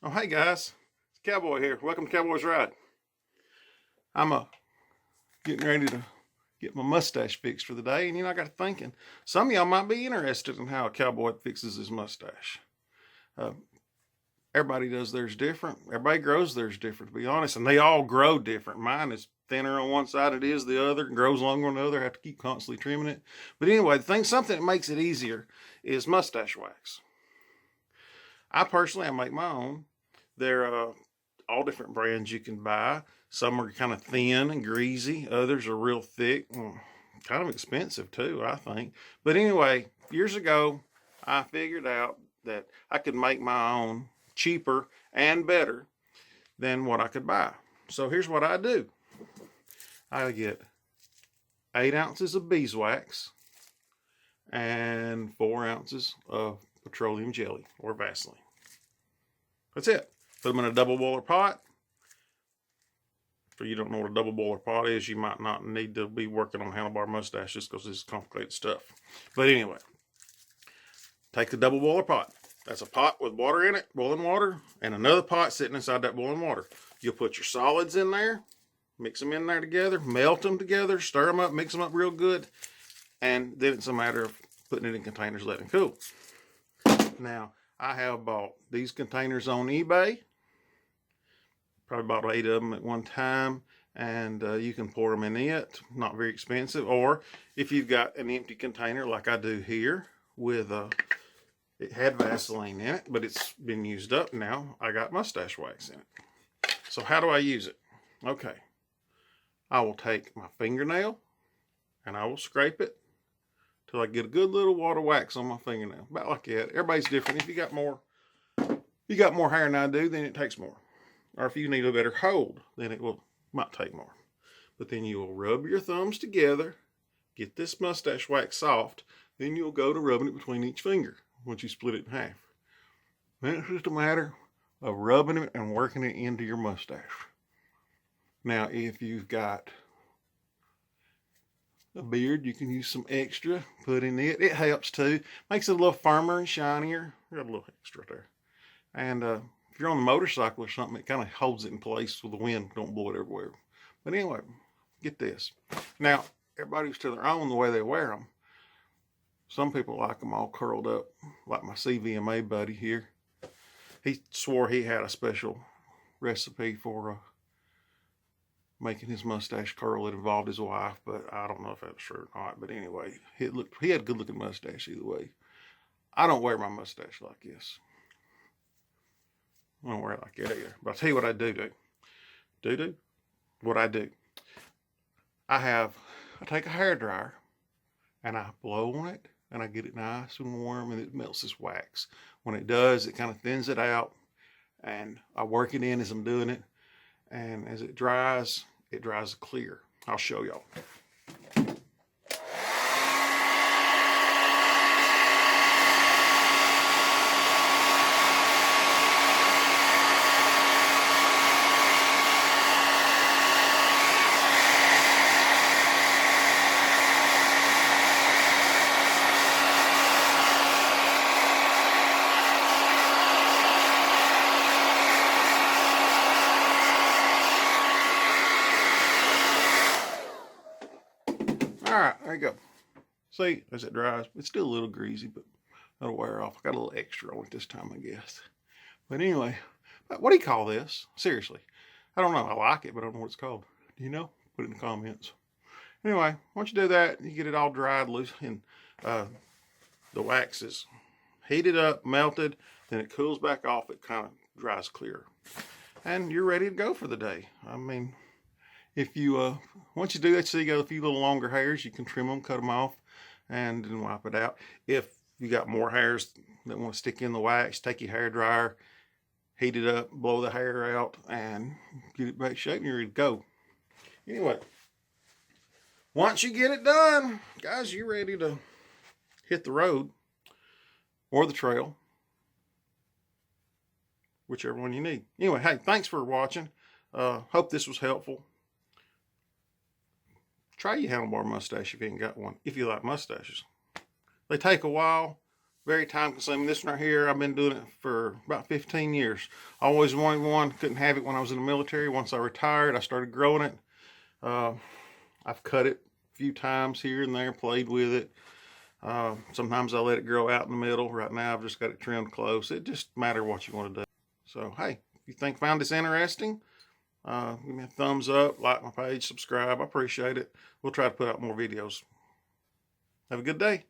Oh, hey guys, it's Cowboy here. Welcome to Cowboy's Ride. I'm getting ready to get my mustache fixed for the day, and I got to thinking, some of y'all might be interested in how a cowboy fixes his mustache. Uh, Everybody does theirs different. Everybody grows theirs different, to be honest, and they all grow different. Mine is thinner on one side it is the other, and grows longer on the other. I have to keep constantly trimming it. But anyway, something that makes it easier is mustache wax. I personally, I make my own. They're all different brands you can buy. Some are kind of thin and greasy. Others are real thick. Kind of expensive too, I think. But anyway, years ago, I figured out that I could make my own cheaper and better than what I could buy. So here's what I do. I get 8 ounces of beeswax and 4 ounces of petroleum jelly or Vaseline. That's it. Put them in a double boiler pot. If you don't know what a double boiler pot is, you might not need to be working on handlebar mustaches because this is complicated stuff. But anyway, take the double boiler pot. That's a pot with water in it, boiling water, and another pot sitting inside that boiling water. You'll put your solids in there, mix them in there together, melt them together, stir them up, mix them up real good, and then it's a matter of putting it in containers, letting it cool. Now, I have bought these containers on eBay. Probably bought 8 of them at one time, and you can pour them in it. Not very expensive. Or if you've got an empty container like I do here with it had Vaseline in it, but it's been used up now. I got mustache wax in it. So how do I use it? Okay. I will take my fingernail and I will scrape it till I get a good little wad of wax on my fingernail. About like that. Everybody's different. If you got more hair than I do, then it takes more. Or if you need a better hold, then it might take more. But then you will rub your thumbs together, get this mustache wax soft, then you'll go to rubbing it between each finger once you split it in half. Then it's just a matter of rubbing it and working it into your mustache. Now, if you've got a beard, you can use some extra, put in it. It helps too. Makes it a little firmer and shinier. Got a little extra there. And if you're on the motorcycle or something, it kind of holds it in place so the wind don't blow it everywhere. But anyway, get this. Now, everybody's to their own the way they wear them. Some people like them all curled up, like my CVMA buddy here. He swore he had a special recipe for making his mustache curl. It involved his wife, but I don't know if that's true or not. But anyway, he had a good looking mustache either way. I don't wear my mustache like this. I don't wear it like that either. But I'll tell you what I do. What I do. I take a hairdryer and I blow on it and I get it nice and warm and it melts this wax. When it does, it kind of thins it out and I work it in as I'm doing it. And as it dries clear. I'll show y'all. All right, there you go. See, as it dries, it's still a little greasy, but it'll wear off. I got a little extra on it this time, I guess. But anyway, what do you call this? Seriously, I don't know. I like it, but I don't know what it's called. Do you know? Put it in the comments. Anyway, once you do that, you get it all dried loose, and the wax is heated up, melted, then it cools back off. It kind of dries clear, and you're ready to go for the day. I mean, if you once you do that, so you got a few little longer hairs, you can trim them, cut them off, and then wipe it out. If you got more hairs that want to stick in the wax, take your hair dryer, heat it up, blow the hair out, and get it back shape, and you're ready to go. Anyway, once you get it done, guys, you're ready to hit the road or the trail, whichever one you need. Anyway, hey, thanks for watching. Hope this was helpful. Try your handlebar mustache if you ain't got one, if you like mustaches. They take a while, Very time consuming. This one right here, I've been doing it for about 15 years. Always wanted one, couldn't have it when I was in the military. Once I retired, I started growing it. I've cut it a few times here and there, played with it. Sometimes I let it grow out in the middle. Right now, I've just got it trimmed close. It just matters what you want to do. So, hey, if you found this interesting, give me a thumbs up, like my page, subscribe. I appreciate it. We'll try to put out more videos. Have a good day.